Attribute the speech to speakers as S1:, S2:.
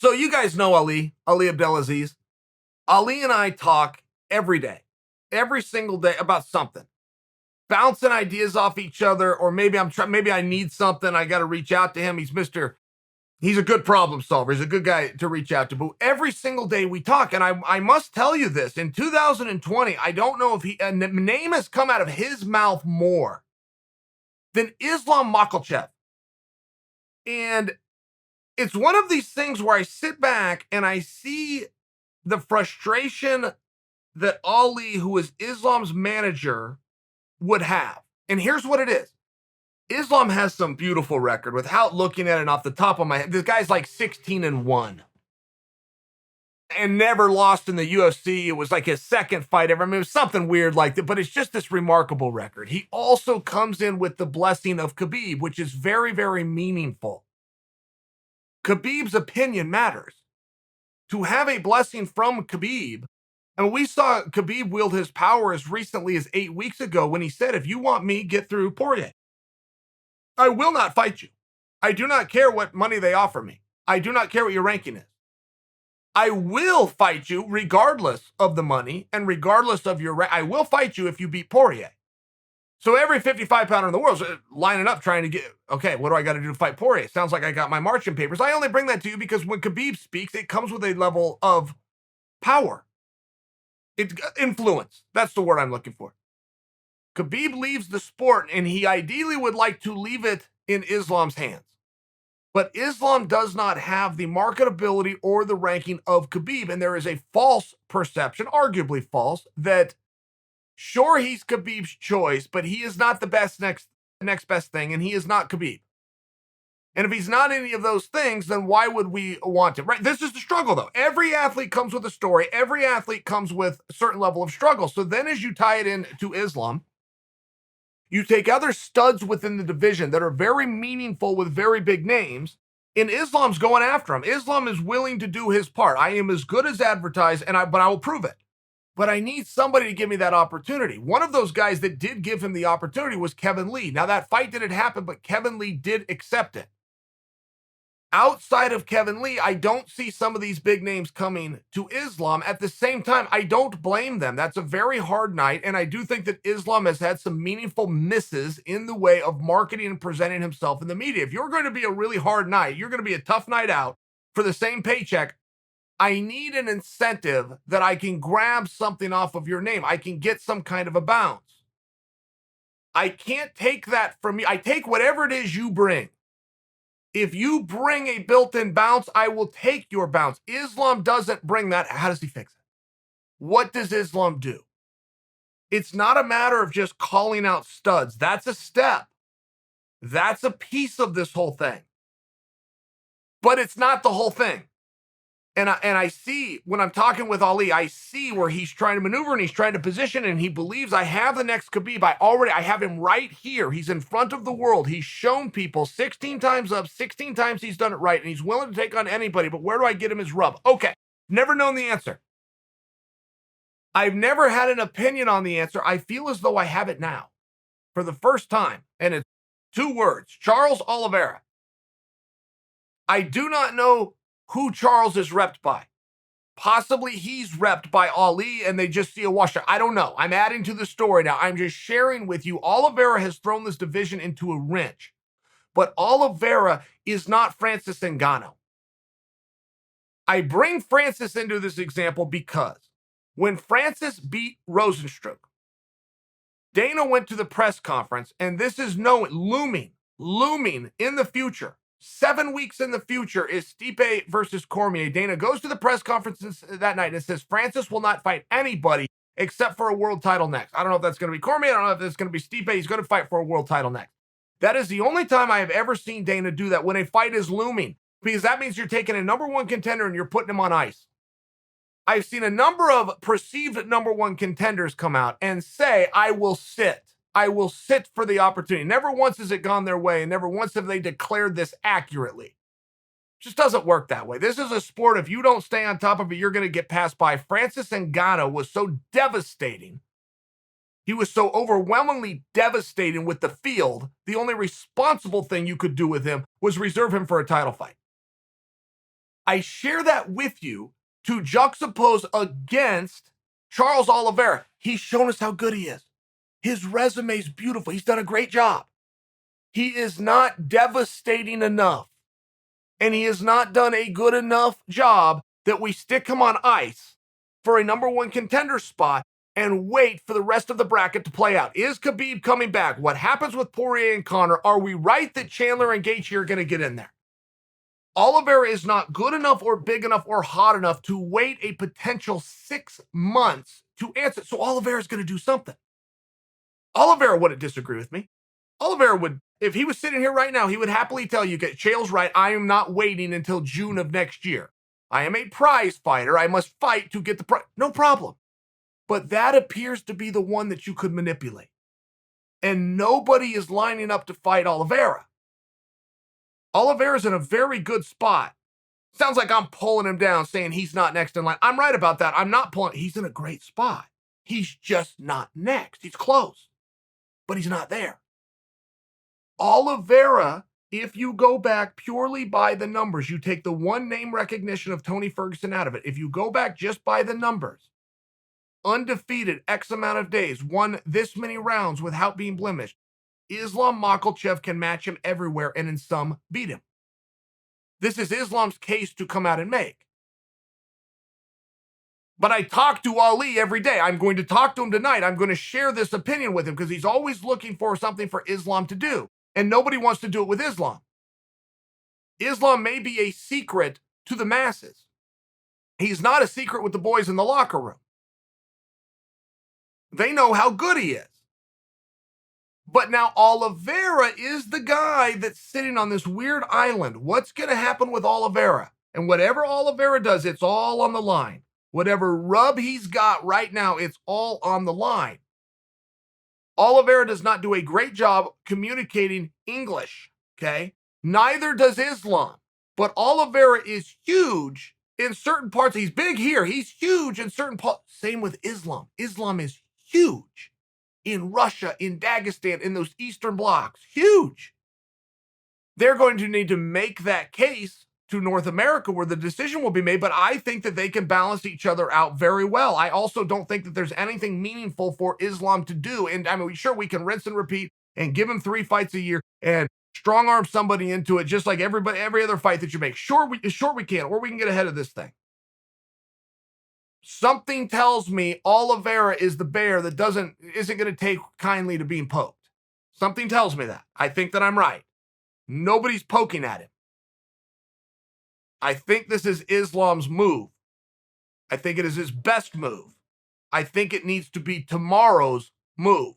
S1: So you guys know Ali Abdelaziz. Ali and I talk every day, every single day about something, bouncing ideas off each other, or maybe maybe I need something. I got to reach out to him. He's a good problem solver. He's a good guy to reach out to. But every single day we talk, and I must tell you this: in 2020, I don't know if a name has come out of his mouth more than Islam Makhachev, and it's one of these things where I sit back and I see the frustration that Ali, who is Islam's manager, would have. And here's what it is. Islam has some beautiful record without looking at it off the top of my head. This guy's like 16-1 and never lost in the UFC. It was like his second fight ever. I mean, it was something weird like that, but it's just this remarkable record. He also comes in with the blessing of Khabib, which is very, very meaningful. Khabib's opinion matters. To have a blessing from Khabib, and we saw Khabib wield his power as recently as 8 weeks ago when he said, if you want me, get through Poirier. I will not fight you. I do not care what money they offer me. I do not care what your ranking is. I will fight you regardless of the money and regardless of your rank. I will fight you if you beat Poirier. So every 55-pounder in the world is lining up trying to get, okay, what do I got to do to fight Poirier? Sounds like I got my marching papers. I only bring that to you because when Khabib speaks, it comes with a level of power. Influence. That's the word I'm looking for. Khabib leaves the sport, and he ideally would like to leave it in Islam's hands. But Islam does not have the marketability or the ranking of Khabib, and there is a false perception, arguably false, that sure, he's Khabib's choice, but he is not the next best thing, and he is not Khabib. And if he's not any of those things, then why would we want him? Right? This is the struggle, though. Every athlete comes with a story. Every athlete comes with a certain level of struggle. So then as you tie it in to Islam, you take other studs within the division that are very meaningful with very big names, and Islam's going after him. Islam is willing to do his part. I am as good as advertised, but I will prove it. But I need somebody to give me that opportunity. One of those guys that did give him the opportunity was Kevin Lee. Now, that fight didn't happen, but Kevin Lee did accept it. Outside of Kevin Lee, I don't see some of these big names coming to Islam. At the same time, I don't blame them. That's a very hard night, and I do think that Islam has had some meaningful misses in the way of marketing and presenting himself in the media. If you're going to be a really hard night, you're going to be a tough night out for the same paycheck, I need an incentive that I can grab something off of your name. I can get some kind of a bounce. I can't take that from you. I take whatever it is you bring. If you bring a built-in bounce, I will take your bounce. Islam doesn't bring that. How does he fix it? What does Islam do? It's not a matter of just calling out studs. That's a step. That's a piece of this whole thing. But it's not the whole thing. And I see, when I'm talking with Ali, I see where he's trying to maneuver and he's trying to position, and he believes I have the next Khabib. I have him right here. He's in front of the world. He's shown people 16 times up, 16 times he's done it right, and he's willing to take on anybody. But where do I get him his rub? Okay, never known the answer. I've never had an opinion on the answer. I feel as though I have it now for the first time, and it's 2 words: Charles Oliveira. I do not know who Charles is repped by. Possibly he's repped by Ali and they just see a washer. I don't know. I'm adding to the story now. I'm just sharing with you. Oliveira has thrown this division into a wrench. But Oliveira is not Francis Ngannou. I bring Francis into this example because when Francis beat Rosenstruck, Dana went to the press conference, and this is looming in the future. 7 weeks in the future is Stipe versus Cormier. Dana goes to the press conference that night and says Francis will not fight anybody except for a world title next. I don't know if that's going to be Cormier. I don't know if it's going to be Stipe. He's going to fight for a world title next. That is the only time I have ever seen Dana do that, when a fight is looming, because that means you're taking a number 1 contender and you're putting him on ice. I've seen a number of perceived number 1 contenders come out and say, I will sit. I will sit for the opportunity. Never once has it gone their way, and never once have they declared this accurately. It just doesn't work that way. This is a sport. If you don't stay on top of it, you're going to get passed by. Francis Ngannou was so devastating. He was so overwhelmingly devastating with the field. The only responsible thing you could do with him was reserve him for a title fight. I share that with you to juxtapose against Charles Oliveira. He's shown us how good he is. His resume is beautiful. He's done a great job. He is not devastating enough, and he has not done a good enough job that we stick him on ice for a number one contender spot and wait for the rest of the bracket to play out. Is Khabib coming back? What happens with Poirier and Conor? Are we right that Chandler and Gaethje are going to get in there? Oliveira is not good enough or big enough or hot enough to wait a potential 6 months to answer. So Oliveira is going to do something. Oliveira wouldn't disagree with me. Oliveira would, if he was sitting here right now, he would happily tell you, Chael's right, I am not waiting until June of next year. I am a prize fighter. I must fight to get the prize. No problem. But that appears to be the one that you could manipulate. And nobody is lining up to fight Oliveira. Oliveira's in a very good spot. Sounds like I'm pulling him down, saying he's not next in line. I'm right about that. I'm not pulling. He's in a great spot. He's just not next. He's close, but he's not there. Oliveira, if you go back purely by the numbers, you take the one name recognition of Tony Ferguson out of it. If you go back just by the numbers, undefeated X amount of days, won this many rounds without being blemished, Islam Makhachev can match him everywhere and in some beat him. This is Islam's case to come out and make. But I talk to Ali every day. I'm going to talk to him tonight. I'm going to share this opinion with him because he's always looking for something for Islam to do. And nobody wants to do it with Islam. Islam may be a secret to the masses. He's not a secret with the boys in the locker room. They know how good he is. But now Oliveira is the guy that's sitting on this weird island. What's going to happen with Oliveira? And whatever Oliveira does, it's all on the line. Whatever rub he's got right now, it's all on the line. Oliveira does not do a great job communicating English, okay? Neither does Islam. But Oliveira is huge in certain parts. He's big here. He's huge in certain parts. Same with Islam. Islam is huge in Russia, in Dagestan, in those Eastern blocks. Huge. They're going to need to make that case to North America where the decision will be made, but I think that they can balance each other out very well. I also don't think that there's anything meaningful for Islam to do. And I mean, sure, we can rinse and repeat and give him 3 fights a year and strong arm somebody into it, just like every other fight that you make. Sure we can, or we can get ahead of this thing. Something tells me Oliveira is the bear that isn't going to take kindly to being poked. Something tells me that. I think that I'm right. Nobody's poking at him. I think this is Islam's move. I think it is his best move. I think it needs to be tomorrow's move.